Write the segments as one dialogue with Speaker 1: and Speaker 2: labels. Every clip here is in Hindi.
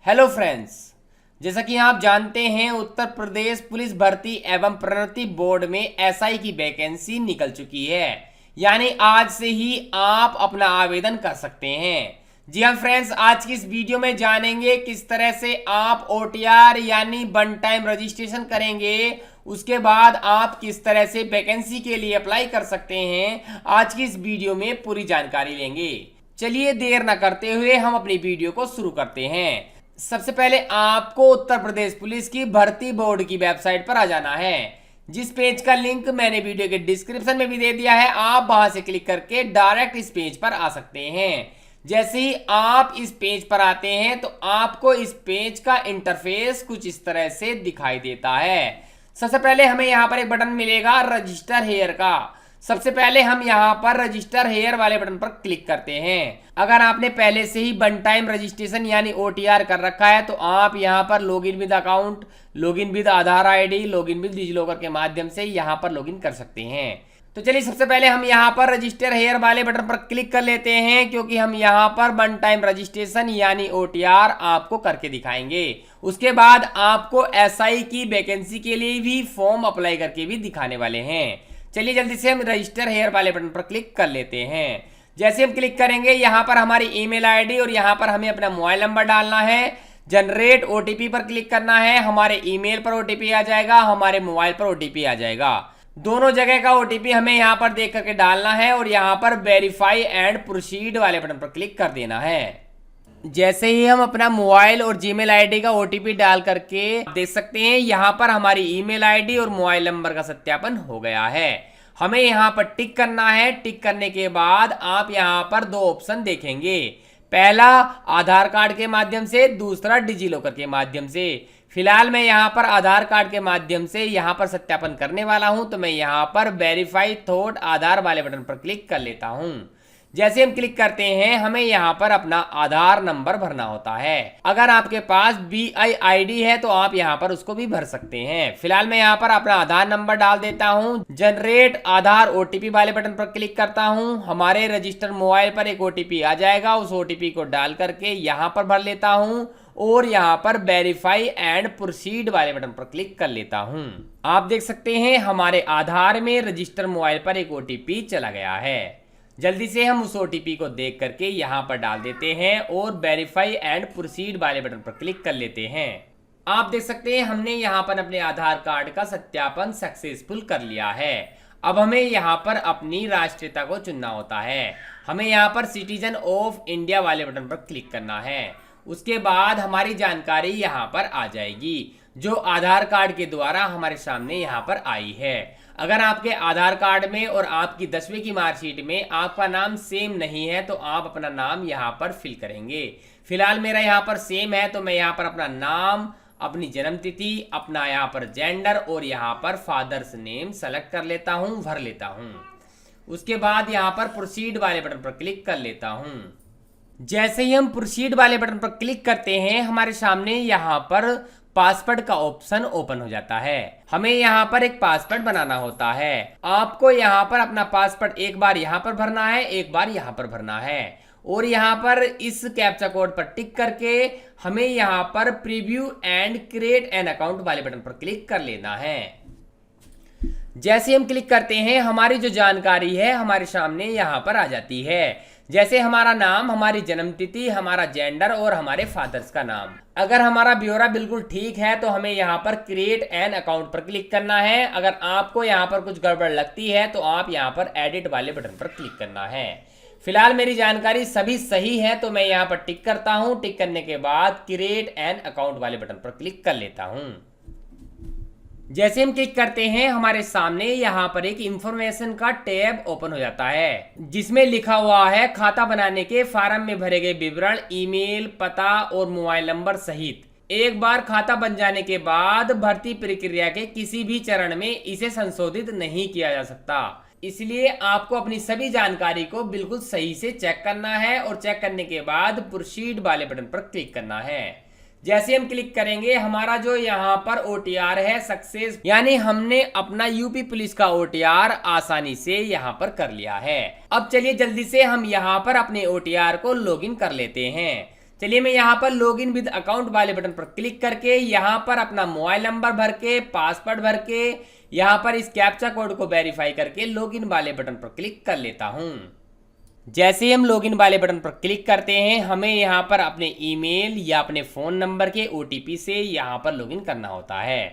Speaker 1: हेलो फ्रेंड्स, जैसा कि आप जानते हैं उत्तर प्रदेश पुलिस भर्ती एवं प्रोन्नति बोर्ड में एसआई की वैकेंसी निकल चुकी है। यानी आज से ही आप अपना आवेदन कर सकते हैं। जी हाँ फ्रेंड्स, आज की इस वीडियो में जानेंगे किस तरह से आप ओटीआर यानी वन टाइम रजिस्ट्रेशन करेंगे, उसके बाद आप किस तरह से वैकेंसी के लिए अप्लाई कर सकते हैं। आज की इस वीडियो में पूरी जानकारी लेंगे। चलिए देर न करते हुए हम अपनी वीडियो को शुरू करते हैं। सबसे पहले आपको उत्तर प्रदेश पुलिस की भर्ती बोर्ड की वेबसाइट पर आ जाना है, जिस पेज का लिंक मैंने वीडियो के डिस्क्रिप्शन में भी दे दिया है। आप वहां से क्लिक करके डायरेक्ट इस पेज पर आ सकते हैं। जैसे ही आप इस पेज पर आते हैं तो आपको इस पेज का इंटरफेस कुछ इस तरह से दिखाई देता है। सबसे पहले हमें यहाँ पर एक बटन मिलेगा रजिस्टर हेयर का। सबसे पहले हम यहाँ पर रजिस्टर हेयर वाले बटन पर क्लिक करते हैं। अगर आपने पहले से ही वन टाइम रजिस्ट्रेशन यानी ओटीआर कर रखा है तो आप यहाँ पर login with account, login with Aadhaar ID, login with DigiLocker के माध्यम से यहाँ पर लॉगिन कर सकते हैं। तो चलिए सबसे पहले हम यहाँ पर रजिस्टर हेयर वाले बटन पर क्लिक कर लेते हैं, क्योंकि हम यहाँ पर वन टाइम रजिस्ट्रेशन यानी ओटीआर आपको करके दिखाएंगे। उसके बाद आपको एसआई की वैकेंसी के लिए भी फॉर्म अप्लाई करके भी दिखाने वाले हैं। चलिए जल्दी से हम रजिस्टर हेयर वाले बटन पर क्लिक कर लेते हैं। जैसे हम क्लिक करेंगे यहाँ पर हमारी ईमेल आईडी और यहाँ पर हमें अपना मोबाइल नंबर डालना है। जनरेट ओटीपी पर क्लिक करना है। हमारे ईमेल पर ओटीपी आ जाएगा, हमारे मोबाइल पर ओटीपी आ जाएगा। दोनों जगह का ओटीपी हमें यहाँ पर देख करके डालना है और यहाँ पर वेरीफाई एंड प्रोसीड वाले बटन पर क्लिक कर देना है। जैसे ही हम अपना मोबाइल और जीमेल आईडी का ओटीपी डाल करके देख सकते हैं यहाँ पर हमारी ईमेल आईडी और मोबाइल नंबर का सत्यापन हो गया है। हमें यहाँ पर टिक करना है। टिक करने के बाद आप यहाँ पर दो ऑप्शन देखेंगे, पहला आधार कार्ड के माध्यम से, दूसरा डिजिलॉकर के माध्यम से। फिलहाल मैं यहाँ पर आधार कार्ड के माध्यम से यहाँ पर सत्यापन करने वाला हूँ, तो मैं यहाँ पर वेरीफाई थॉट आधार वाले बटन पर क्लिक कर लेता हूँ। जैसे हम क्लिक करते हैं हमें यहाँ पर अपना आधार नंबर भरना होता है। अगर आपके पास BIID है तो आप यहाँ पर उसको भी भर सकते हैं। फिलहाल मैं यहाँ पर अपना आधार नंबर डाल देता हूँ। जनरेट आधार ओटीपी वाले बटन पर क्लिक करता हूँ। हमारे रजिस्टर्ड मोबाइल पर एक ओटीपी आ जाएगा, उस ओटीपी को डाल करके यहाँ पर भर लेता हूँ और यहाँ पर वेरीफाई एंड प्रोसीड वाले बटन पर क्लिक कर लेता हूँ। आप देख सकते हैं हमारे आधार में रजिस्टर्ड मोबाइल पर एक ओटीपी चला गया है। जल्दी से हम उस ओटीपी को देख करके यहाँ पर डाल देते हैं और वेरीफाई एंड प्रोसीड वाले बटन पर क्लिक कर लेते हैं। आप देख सकते हैं हमने यहाँ पर अपने आधार कार्ड का सत्यापन सक्सेसफुल कर लिया है। अब हमें यहाँ पर अपनी राष्ट्रीयता को चुनना होता है। हमें यहाँ पर सिटीजन ऑफ इंडिया वाले बटन पर क्लिक करना है। उसके बाद हमारी जानकारी यहाँ पर आ जाएगी, जो आधार कार्ड के द्वारा हमारे सामने यहाँ पर आई है। अगर आपके आधार कार्ड में और आपकी 10वीं की मार्कशीट में आपका नाम सेम नहीं है तो आप अपना नाम यहाँ पर फिल करेंगे। फिलहाल मेरा यहाँ पर सेम है, तो मैं यहाँ पर अपना नाम, अपनी जन्म तिथि, अपना यहाँ पर जेंडर और यहाँ पर फादर्स नेम सेलेक्ट कर लेता हूँ, भर लेता हूँ। उसके बाद यहाँ पर प्रोसीड वाले बटन पर क्लिक कर लेता हूँ। जैसे ही हम प्रोसीड वाले बटन पर क्लिक करते हैं हमारे सामने यहाँ पर पासवर्ड का ऑप्शन ओपन हो जाता है। हमें यहाँ पर एक पासवर्ड बनाना होता है। आपको यहाँ पर अपना पासवर्ड एक बार यहाँ पर भरना है, एक बार यहाँ पर भरना है और यहाँ पर इस कैप्चा कोड पर टिक करके हमें यहाँ पर preview and create an account वाले बटन पर क्लिक कर लेना है। जैसे हम क्लिक करते हैं हमारी जो जानकारी है हमारे सामने यहाँ पर आ जाती है, जैसे हमारा नाम, हमारी जन्मतिथि, हमारा जेंडर और हमारे फादर्स का नाम। अगर हमारा ब्यौरा बिल्कुल ठीक है तो हमें यहाँ पर क्रिएट एन अकाउंट पर क्लिक करना है। अगर आपको यहाँ पर कुछ गड़बड़ लगती है तो आप यहाँ पर एडिट वाले बटन पर क्लिक करना है। फिलहाल मेरी जानकारी सभी सही है तो मैं यहाँ पर टिक करता हूँ। टिक करने के बाद क्रिएट एन अकाउंट वाले बटन पर क्लिक कर लेता हूँ। जैसे हम क्लिक करते हैं हमारे सामने यहाँ पर एक इंफॉर्मेशन का टैब ओपन हो जाता है, जिसमें लिखा हुआ है खाता बनाने के फॉर्म में भरे गए विवरण, ईमेल, पता और मोबाइल नंबर सहित। एक बार खाता बन जाने के बाद भर्ती प्रक्रिया के किसी भी चरण में इसे संशोधित नहीं किया जा सकता। इसलिए आपको अपनी सभी जानकारी को बिल्कुल सही से चेक करना है और चेक करने के बाद प्रोसीड वाले बटन पर क्लिक करना है। जैसे हम क्लिक करेंगे हमारा जो यहाँ पर ओटीआर है सक्सेस, यानी हमने अपना यूपी पुलिस का ओटीआर आसानी से यहाँ पर कर लिया है। अब चलिए जल्दी से हम यहाँ पर अपने ओटीआर को लॉगिन कर लेते हैं। चलिए मैं यहाँ पर लॉगिन विद अकाउंट वाले बटन पर क्लिक करके यहाँ पर अपना मोबाइल नंबर भर के, पासवर्ड भर के, यहाँ पर इस कैप्चा कोड को वेरीफाई करके लॉगिन वाले बटन पर क्लिक कर लेता हूँ। जैसे ही हम लॉगिन वाले बटन पर क्लिक करते हैं, हमें यहाँ पर अपने ईमेल या अपने फ़ोन नंबर के OTP से यहाँ पर लॉगिन करना होता है।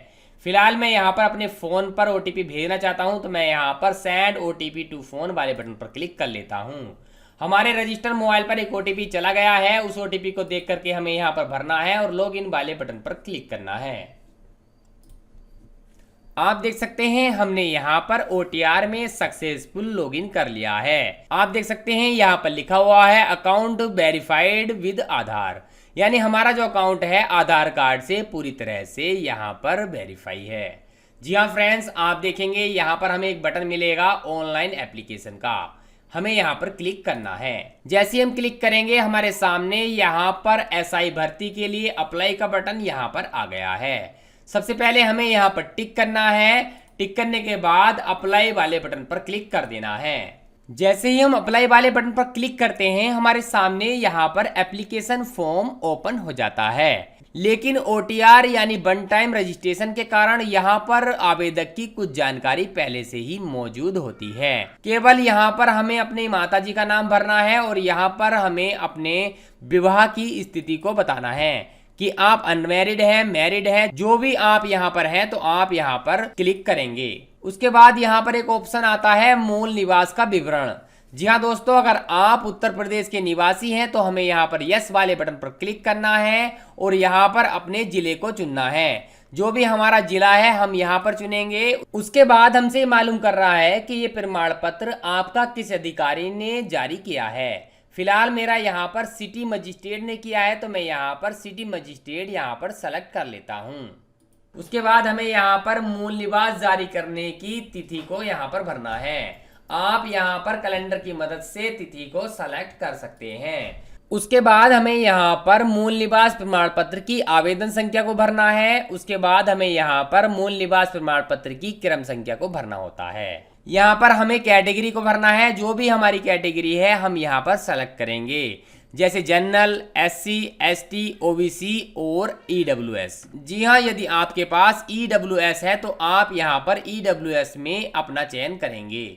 Speaker 1: फिलहाल मैं यहाँ पर अपने फ़ोन पर OTP भेजना चाहता हूँ, तो मैं यहाँ पर सेंड OTP टू फ़ोन वाले बटन पर क्लिक कर लेता हूँ। हमारे रजिस्टर मोबाइल पर एक OTP चला गया है, उस OTP को देख करके हमें यहाँ पर भरना है और लॉगिन वाले बटन पर क्लिक करना है। आप देख सकते हैं हमने यहाँ पर OTR में सक्सेसफुल लॉगिन कर लिया है। आप देख सकते हैं यहाँ पर लिखा हुआ है अकाउंट वेरीफाइड विद आधार, यानी हमारा जो अकाउंट है आधार कार्ड से पूरी तरह से यहाँ पर वेरीफाई है। जी हाँ फ्रेंड्स, आप देखेंगे यहाँ पर हमें एक बटन मिलेगा ऑनलाइन एप्लीकेशन का, हमें यहाँ पर क्लिक करना है। जैसे ही हम क्लिक करेंगे हमारे सामने यहाँ पर SI भर्ती के लिए अप्लाई का बटन यहाँ पर आ गया है। सबसे पहले हमें यहाँ पर टिक करना है। टिक करने के बाद अप्लाई वाले बटन पर क्लिक कर देना है। जैसे ही हम अप्लाई वाले बटन पर क्लिक करते हैं, हमारे सामने यहाँ पर एप्लीकेशन फॉर्म ओपन हो जाता है, लेकिन OTR यानी वन टाइम रजिस्ट्रेशन के कारण यहाँ पर आवेदक की कुछ जानकारी पहले से ही मौजूद होती है। केवल यहाँ पर हमें अपनी माताजी का नाम भरना है और यहाँ पर हमें अपने विवाह की स्थिति को बताना है कि आप अनमैरिड हैं, मैरिड हैं, जो भी आप यहाँ पर हैं तो आप यहाँ पर क्लिक करेंगे। उसके बाद यहाँ पर एक ऑप्शन आता है मूल निवास का विवरण। जी हाँ दोस्तों, अगर आप उत्तर प्रदेश के निवासी हैं तो हमें यहाँ पर यस वाले बटन पर क्लिक करना है और यहाँ पर अपने जिले को चुनना है। जो भी हमारा जिला है हम यहाँ पर चुनेंगे। उसके बाद हमसे मालूम कर रहा है कि ये प्रमाण पत्र आपका किस अधिकारी ने जारी किया है। फिलहाल मेरा यहाँ पर सिटी मजिस्ट्रेट ने किया है, तो मैं यहाँ पर सिटी मजिस्ट्रेट यहाँ पर सेलेक्ट कर लेता हूँ। उसके बाद हमें यहाँ पर मूल निवास जारी करने की तिथि को यहाँ पर भरना है। आप यहाँ पर कैलेंडर की मदद से तिथि को सेलेक्ट कर सकते हैं। उसके बाद हमें यहाँ पर मूल निवास प्रमाण पत्र की आवेदन संख्या को भरना है। उसके बाद हमें यहाँ पर मूल निवास प्रमाण पत्र की क्रम संख्या को भरना होता है। यहाँ पर हमें कैटेगरी को भरना है। जो भी हमारी कैटेगरी है हम यहाँ पर सेलेक्ट करेंगे, जैसे जनरल, SC, ST, OBC और EWS। जी हाँ, यदि आपके पास EWS है तो आप यहाँ पर EWS में अपना चयन करेंगे।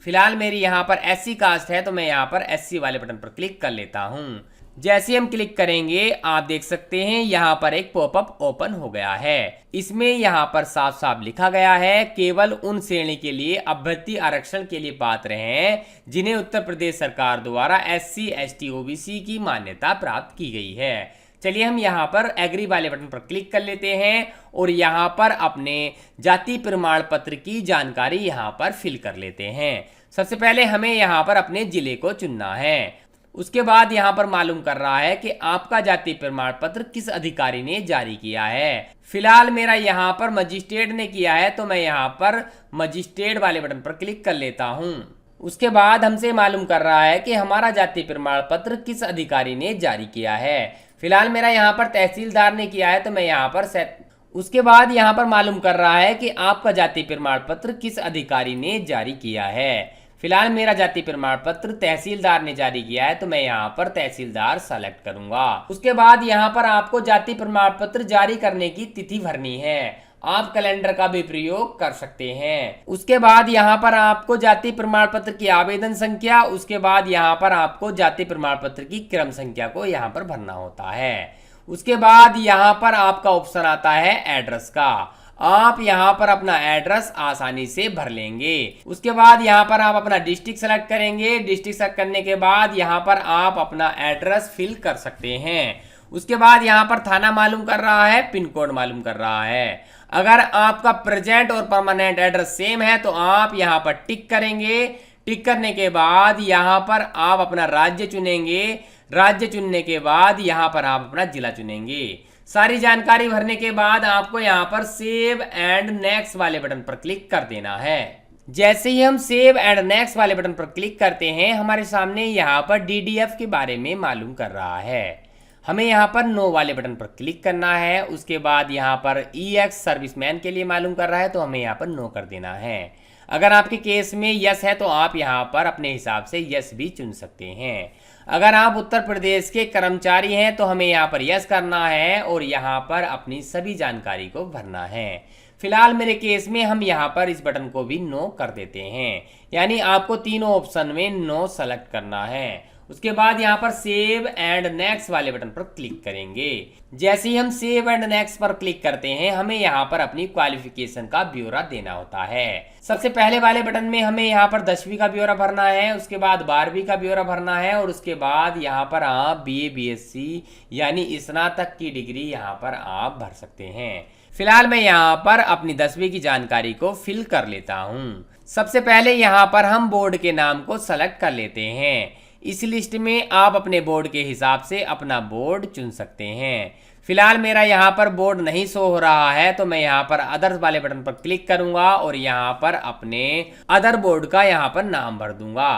Speaker 1: फिलहाल मेरी यहाँ पर SC कास्ट है, तो मैं यहाँ पर SC वाले बटन पर क्लिक कर लेता हूँ। जैसे हम क्लिक करेंगे आप देख सकते हैं यहाँ पर एक पॉपअप ओपन हो गया है। इसमें यहाँ पर साफ साफ लिखा गया है केवल उन श्रेणी के लिए अभ्यर्थी आरक्षण के लिए पात्र हैं जिन्हें उत्तर प्रदेश सरकार द्वारा SC, ST, OBC की मान्यता प्राप्त की गई है। चलिए हम यहाँ पर एग्री वाले बटन पर क्लिक कर लेते हैं और यहाँ पर अपने जाति प्रमाण पत्र की जानकारी यहाँ पर फिल कर लेते हैं। सबसे पहले हमें यहाँ पर अपने जिले को चुनना है। उसके बाद यहाँ पर मालूम कर रहा है कि आपका जाति प्रमाण पत्र किस अधिकारी ने जारी किया है। फिलहाल मेरा यहाँ पर मजिस्ट्रेट ने किया है, तो मैं यहाँ पर मजिस्ट्रेट वाले बटन पर क्लिक कर लेता हूँ। उसके बाद हमसे मालूम कर रहा है कि हमारा जाति प्रमाण पत्र किस अधिकारी ने जारी किया है। फिलहाल मेरा यहाँ पर तहसीलदार ने किया है, तो मैं यहाँ पर उसके बाद यहाँ पर मालूम कर रहा है कि आपका जाति प्रमाण पत्र किस अधिकारी ने जारी किया है। फिलहाल मेरा जाति प्रमाण पत्र तहसीलदार ने जारी किया है, तो मैं यहाँ पर तहसीलदार सेलेक्ट करूंगा। उसके बाद यहाँ पर आपको जाति प्रमाण पत्र जारी करने की तिथि भरनी है। आप कैलेंडर का भी प्रयोग कर सकते हैं। उसके बाद यहाँ पर आपको जाति प्रमाण पत्र की आवेदन संख्या, उसके बाद यहाँ पर आपको जाति प्रमाण पत्र की क्रम संख्या को यहाँ पर भरना होता है। उसके बाद यहाँ पर आपका ऑप्शन आता है एड्रेस का। आप यहाँ पर अपना एड्रेस आसानी से भर लेंगे। उसके बाद यहाँ पर आप अपना डिस्ट्रिक्ट सेलेक्ट करेंगे। डिस्ट्रिक्ट सेलेक्ट करने के बाद यहाँ पर आप अपना एड्रेस फिल कर सकते हैं। उसके बाद यहाँ पर थाना मालूम कर रहा है, पिन कोड मालूम कर रहा है। अगर आपका प्रेजेंट और परमानेंट एड्रेस सेम है तो आप यहाँ पर टिक करेंगे। टिक करने के बाद यहाँ पर आप अपना राज्य चुनेंगे। राज्य चुनने के बाद यहाँ पर आप अपना जिला चुनेंगे। सारी जानकारी भरने के बाद आपको यहाँ पर सेव एंड नेक्स्ट वाले बटन पर क्लिक कर देना है। जैसे ही हम सेव एंड नेक्स्ट वाले बटन पर क्लिक करते हैं, हमारे सामने यहाँ पर DDF के बारे में मालूम कर रहा है। हमें यहाँ पर नो वाले बटन पर क्लिक करना है। उसके बाद यहाँ पर EX सर्विसमैन के लिए मालूम कर रहा है, तो हमें यहाँ पर नो कर देना है। अगर आपके केस में यस है तो आप यहाँ पर अपने हिसाब से यस भी चुन सकते हैं। अगर आप उत्तर प्रदेश के कर्मचारी हैं तो हमें यहाँ पर यस करना है और यहाँ पर अपनी सभी जानकारी को भरना है। फिलहाल मेरे केस में हम यहाँ पर इस बटन को भी नो कर देते हैं, यानी आपको तीनों ऑप्शन में नो सेलेक्ट करना है। उसके बाद यहाँ पर सेव एंड नेक्स्ट वाले बटन पर क्लिक करेंगे। जैसे ही हम सेव एंड नेक्स्ट पर क्लिक करते हैं हमें यहाँ पर अपनी क्वालिफिकेशन का ब्यौरा देना होता है। सबसे पहले वाले बटन में हमें यहाँ पर 10वीं का ब्यौरा भरना है, उसके बाद 12वीं का ब्यौरा भरना है और उसके बाद यहाँ पर आप BA BSc यानी स्नातक की डिग्री यहाँ पर आप भर सकते हैं। फिलहाल मैं यहाँ पर अपनी 10वीं की जानकारी को फिल कर लेता हूँ। सबसे पहले यहाँ पर हम बोर्ड के नाम को सेलेक्ट कर लेते हैं। इस लिस्ट में आप अपने बोर्ड के हिसाब से अपना बोर्ड चुन सकते हैं। फिलहाल मेरा यहाँ पर बोर्ड नहीं शो हो रहा है तो मैं यहाँ पर अदर्स वाले बटन पर क्लिक करूंगा और यहाँ पर अपने अदर बोर्ड का यहाँ पर नाम भर दूंगा।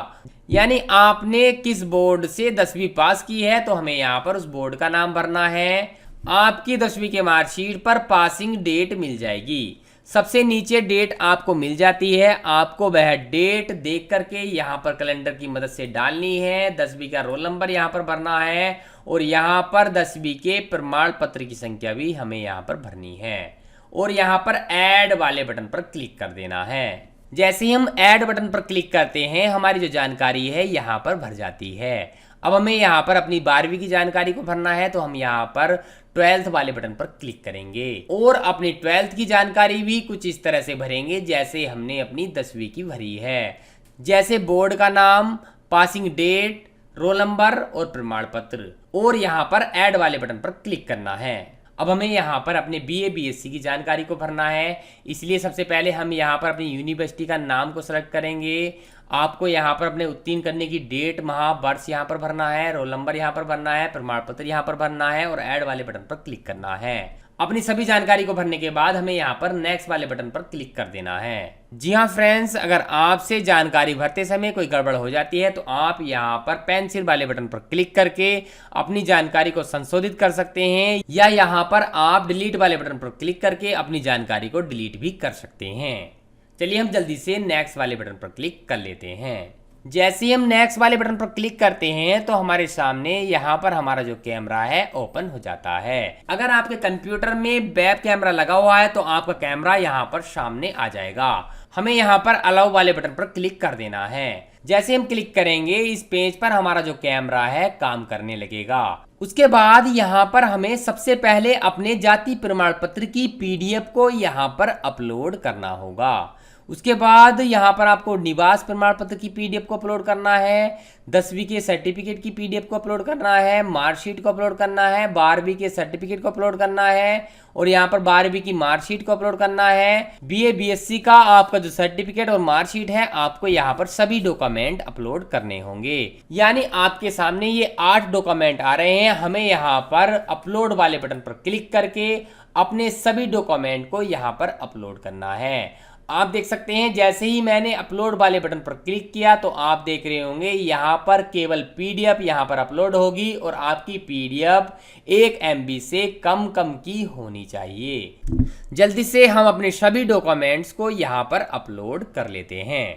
Speaker 1: यानी आपने किस बोर्ड से 10वीं पास की है तो हमें यहाँ पर उस बोर्ड का नाम भरना है। आपकी 10वीं के मार्कशीट पर पासिंग डेट मिल जाएगी। सबसे नीचे डेट आपको मिल जाती है, आपको वह डेट देख करके यहाँ पर कैलेंडर की मदद से डालनी है। 10वीं का रोल नंबर यहाँ पर भरना है और यहाँ पर 10वीं के प्रमाण पत्र की संख्या भी हमें यहाँ पर भरनी है और यहाँ पर ऐड वाले बटन पर क्लिक कर देना है। जैसे ही हम ऐड बटन पर क्लिक करते हैं हमारी जो जानकारी है यहाँ पर भर जाती है। अब हमें यहाँ पर अपनी 12वीं की जानकारी को भरना है तो हम यहाँ पर 12th वाले बटन पर क्लिक करेंगे और अपनी 12th की जानकारी भी कुछ इस तरह से भरेंगे जैसे हमने अपनी 10वीं की भरी है। जैसे बोर्ड का नाम, पासिंग डेट, रोल नंबर और प्रमाण पत्र और यहाँ पर ऐड वाले बटन पर क्लिक करना है। अब हमें यहाँ पर अपने BA BSc की जानकारी को भरना है, इसलिए सबसे पहले हम यहाँ पर अपनी यूनिवर्सिटी का नाम को सेलेक्ट करेंगे। आपको यहाँ पर अपने उत्तीर्ण करने की डेट, माह, वर्ष यहाँ पर भरना है, रोल नंबर यहाँ पर भरना है, प्रमाण पत्र यहाँ पर भरना है और ऐड वाले बटन पर क्लिक करना है। अपनी सभी जानकारी को भरने के बाद हमें यहाँ पर नेक्स्ट वाले बटन पर क्लिक कर देना है। जी हाँ फ्रेंड्स, अगर आपसे जानकारी भरते समय कोई गड़बड़ हो जाती है तो आप यहाँ पर पेंसिल वाले बटन पर क्लिक करके अपनी जानकारी को संशोधित कर सकते हैं या यहाँ पर आप डिलीट वाले बटन पर क्लिक करके अपनी जानकारी को डिलीट भी कर सकते हैं। चलिए हम जल्दी से नेक्स्ट वाले बटन पर क्लिक कर लेते हैं। जैसे ही हम नेक्स्ट वाले बटन पर क्लिक करते हैं तो हमारे सामने यहाँ पर हमारा जो कैमरा है ओपन हो जाता है। अगर आपके कंप्यूटर में वेब कैमरा लगा हुआ है तो आपका कैमरा यहाँ पर सामने आ जाएगा। हमें यहाँ पर अलाउ वाले बटन पर क्लिक कर देना है। जैसे हम क्लिक करेंगे इस पेज पर हमारा जो कैमरा है काम करने लगेगा। उसके बाद यहाँ पर हमें सबसे पहले अपने जाति प्रमाण पत्र की PDF को यहाँ पर अपलोड करना होगा। उसके बाद यहाँ पर आपको निवास प्रमाण पत्र की PDF को अपलोड करना है, 10वीं के सर्टिफिकेट की PDF को अपलोड करना है, मार्कशीट को अपलोड करना है, 12वीं के सर्टिफिकेट को अपलोड करना है और यहाँ पर 12वीं की मार्कशीट को अपलोड करना है। BA BSc का आपका जो सर्टिफिकेट और मार्कशीट है आपको यहाँ पर सभी डॉक्यूमेंट अपलोड करने होंगे। यानी आपके सामने ये 8 डॉक्यूमेंट आ रहे हैं। हमें यहाँ पर अपलोड वाले बटन पर क्लिक करके अपने सभी डॉक्यूमेंट को यहाँ पर अपलोड करना है। आप देख सकते हैं जैसे ही मैंने अपलोड वाले बटन पर क्लिक किया तो आप देख रहे होंगे यहाँ पर केवल PDF यहाँ पर अपलोड होगी और आपकी PDF 1 MB से कम की होनी चाहिए। जल्दी से हम अपने सभी डॉक्यूमेंट्स को यहाँ पर अपलोड कर लेते हैं।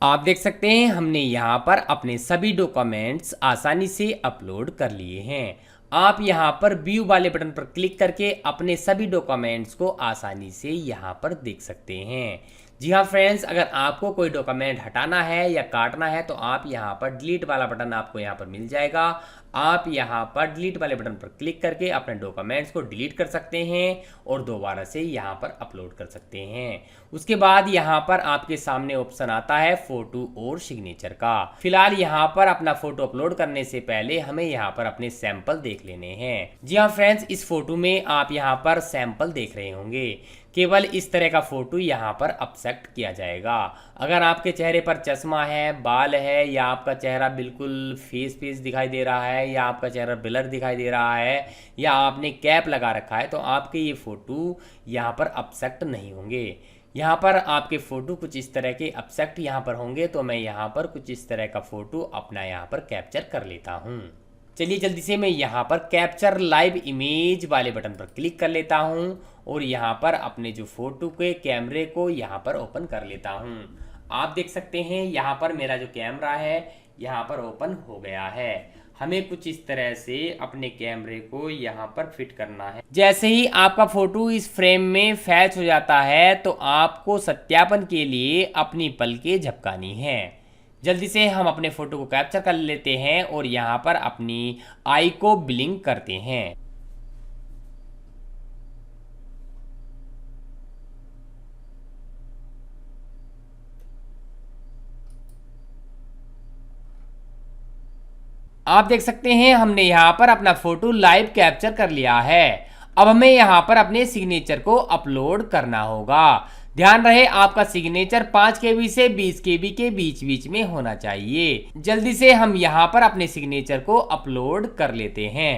Speaker 1: आप देख सकते हैं हमने यहाँ पर अपने सभी डॉक्यूमेंट्स आसानी से अपलोड कर लिए हैं। आप यहाँ पर व्यू वाले बटन पर क्लिक करके अपने सभी डॉक्यूमेंट्स को आसानी से यहाँ पर देख सकते हैं। जी हाँ फ्रेंड्स, अगर आपको कोई डॉक्यूमेंट हटाना है या काटना है तो आप यहाँ पर डिलीट वाला बटन आपको यहाँ पर मिल जाएगा। आप यहाँ पर डिलीट वाले बटन पर क्लिक करके अपने डॉक्यूमेंट्स को डिलीट कर सकते हैं और दोबारा से यहाँ पर अपलोड कर सकते हैं। उसके बाद यहाँ पर आपके सामने ऑप्शन आता है फोटो और सिग्नेचर का। फिलहाल यहाँ पर अपना फोटो अपलोड करने से पहले हमें यहाँ पर अपने सैंपल देख लेने हैं। जी हाँ फ्रेंड्स, इस फोटो में आप यहाँ पर सैंपल देख रहे होंगे। केवल इस तरह का फोटो यहाँ पर एक्सेप्ट किया जाएगा। अगर आपके चेहरे पर चश्मा है, बाल है या आपका चेहरा बिल्कुल फेस दिखाई दे रहा है या आपका चेहरा ब्लर दिखाई दे रहा है या आपने कैप लगा रखा है तो आपके ये फोटो यहाँ पर एक्सेप्ट नहीं होंगे। यहाँ पर आपके फ़ोटो कुछ इस तरह के एक्सेप्ट यहाँ पर होंगे तो मैं यहाँ पर कुछ इस तरह का फ़ोटो अपना यहाँ पर कैप्चर कर लेता हूँ। चलिए जल्दी से मैं यहाँ पर कैप्चर लाइव इमेज वाले बटन पर क्लिक कर लेता हूँ और यहाँ पर अपने जो फ़ोटो के कैमरे को यहाँ पर ओपन कर लेता हूँ। आप देख सकते हैं यहाँ पर मेरा जो कैमरा है यहाँ पर ओपन हो गया है। हमें कुछ इस तरह से अपने कैमरे को यहाँ पर फिट करना है। जैसे ही आपका फोटो इस फ्रेम में फैच हो जाता है तो आपको सत्यापन के लिए अपनी पलकें झपकानी है। जल्दी से हम अपने फोटो को कैप्चर कर लेते हैं और यहाँ पर अपनी आई को ब्लिंक करते हैं। आप देख सकते हैं हमने यहाँ पर अपना फोटो लाइव कैप्चर कर लिया है। अब हमें यहाँ पर अपने सिग्नेचर को अपलोड करना होगा। ध्यान रहे आपका सिग्नेचर 5 KB से 20 KB के बीच बीच में होना चाहिए। जल्दी से हम यहाँ पर अपने सिग्नेचर को अपलोड कर लेते हैं।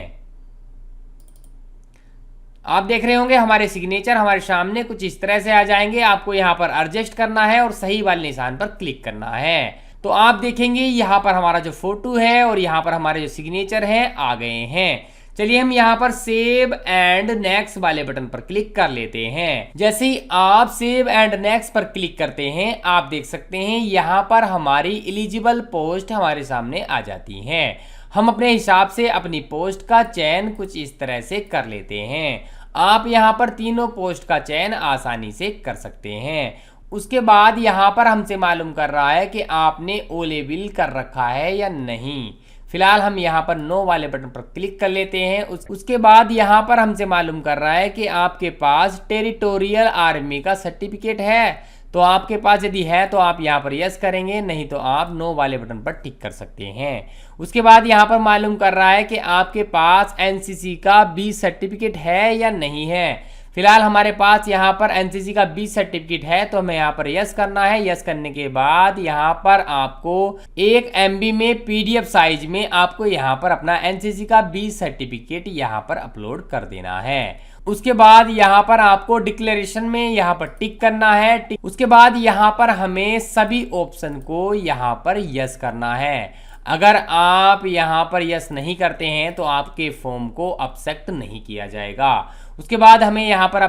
Speaker 1: आप देख रहे होंगे हमारे सिग्नेचर हमारे सामने कुछ इस तरह से आ जाएंगे। आपको यहाँ पर एडजस्ट करना है और सही वाले निशान पर क्लिक करना है। तो आप देखेंगे यहाँ पर हमारा जो फोटो है और यहाँ पर हमारे जो सिग्नेचर हैं आ गए हैं। चलिए हम यहाँ पर सेव एंड नेक्स्ट वाले बटन पर क्लिक कर लेते हैं। जैसे ही आप सेव एंड नेक्स्ट पर क्लिक करते हैं आप देख सकते हैं यहाँ पर हमारी एलिजिबल पोस्ट हमारे सामने आ जाती हैं। हम अपने हिसाब से अपनी पोस्ट का चयन कुछ इस तरह से कर लेते हैं। आप यहाँ पर तीनों पोस्ट का चयन आसानी से कर सकते हैं। उसके बाद यहाँ पर हमसे मालूम कर रहा है कि आपने ओ लेबल कर रखा है या नहीं। फिलहाल हम यहाँ पर नो वाले बटन पर क्लिक कर लेते हैं। उसके बाद यहाँ पर हमसे मालूम कर रहा है कि आपके पास टेरिटोरियल आर्मी का सर्टिफिकेट है। तो आपके पास यदि है तो आप यहाँ पर यस करेंगे, नहीं तो आप नो वाले बटन पर टिक कर सकते हैं। उसके बाद यहाँ पर मालूम कर रहा है कि आपके पास एनसीसी का बी सर्टिफिकेट है या नहीं है। फिलहाल हमारे पास यहाँ पर एनसीसी का 20 सर्टिफिकेट है तो हमें यहाँ पर यस करना है। यस करने के बाद यहाँ पर आपको 1 MB में PDF साइज में आपको यहाँ पर अपना एनसीसी का 20 सर्टिफिकेट यहाँ पर अपलोड कर देना है। उसके बाद यहाँ पर आपको डिक्लेरेशन में यहाँ पर टिक करना है। उसके बाद यहाँ पर हमें सभी ऑप्शन को यहाँ पर यस करना है। अगर आप यहाँ पर यस नहीं करते हैं तो आपके फॉर्म को एक्सेप्ट नहीं किया जाएगा। उसके बाद हमें यहाँ पर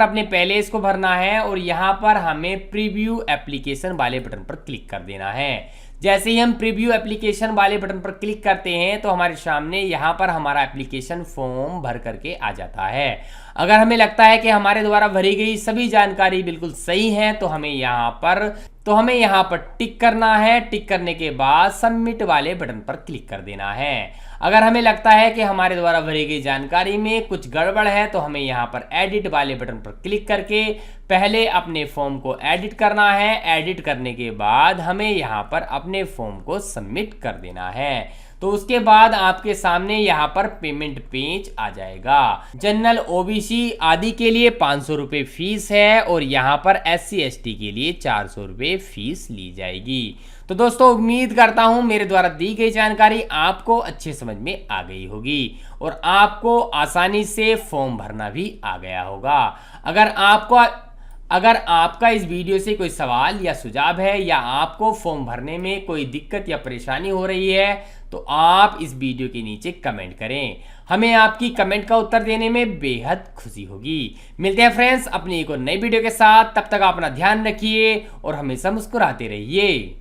Speaker 1: अपने पैलेस को भरना है और यहाँ पर हमें प्रीव्यू एप्लीकेशन वाले बटन पर क्लिक कर देना है। जैसे ही हम प्रीव्यू एप्लीकेशन वाले बटन पर क्लिक करते हैं तो हमारे सामने यहाँ पर हमारा एप्लीकेशन फॉर्म भर करके आ जाता है। अगर हमें लगता है कि हमारे द्वारा भरी गई सभी जानकारी बिल्कुल सही है तो हमें यहाँ पर टिक करना है। टिक करने के बाद सबमिट वाले बटन पर क्लिक कर देना है। अगर हमें लगता है कि हमारे द्वारा भरी गई जानकारी में कुछ गड़बड़ है तो हमें यहाँ पर एडिट वाले बटन पर क्लिक करके पहले अपने फॉर्म को एडिट करना है। एडिट करने के बाद हमें यहाँ पर अपने फॉर्म को सबमिट कर देना है। तो उसके बाद आपके सामने यहाँ पर पेमेंट पेज आ जाएगा। जनरल OBC आदि के लिए 500 रुपये फीस है और यहाँ पर SC ST के लिए 400 रुपये फीस ली जाएगी। तो दोस्तों उम्मीद करता हूँ मेरे द्वारा दी गई जानकारी आपको अच्छे समझ में आ गई होगी और आपको आसानी से फॉर्म भरना भी आ गया होगा। अगर आपका इस वीडियो से कोई सवाल या सुझाव है या आपको फॉर्म भरने में कोई दिक्कत या परेशानी हो रही है तो आप इस वीडियो के नीचे कमेंट करें। हमें आपकी कमेंट का उत्तर देने में बेहद खुशी होगी। मिलते हैं फ्रेंड्स अपनी एक और नई वीडियो के साथ। तब तक अपना ध्यान रखिए और हमेशा मुस्कुराते रहिए।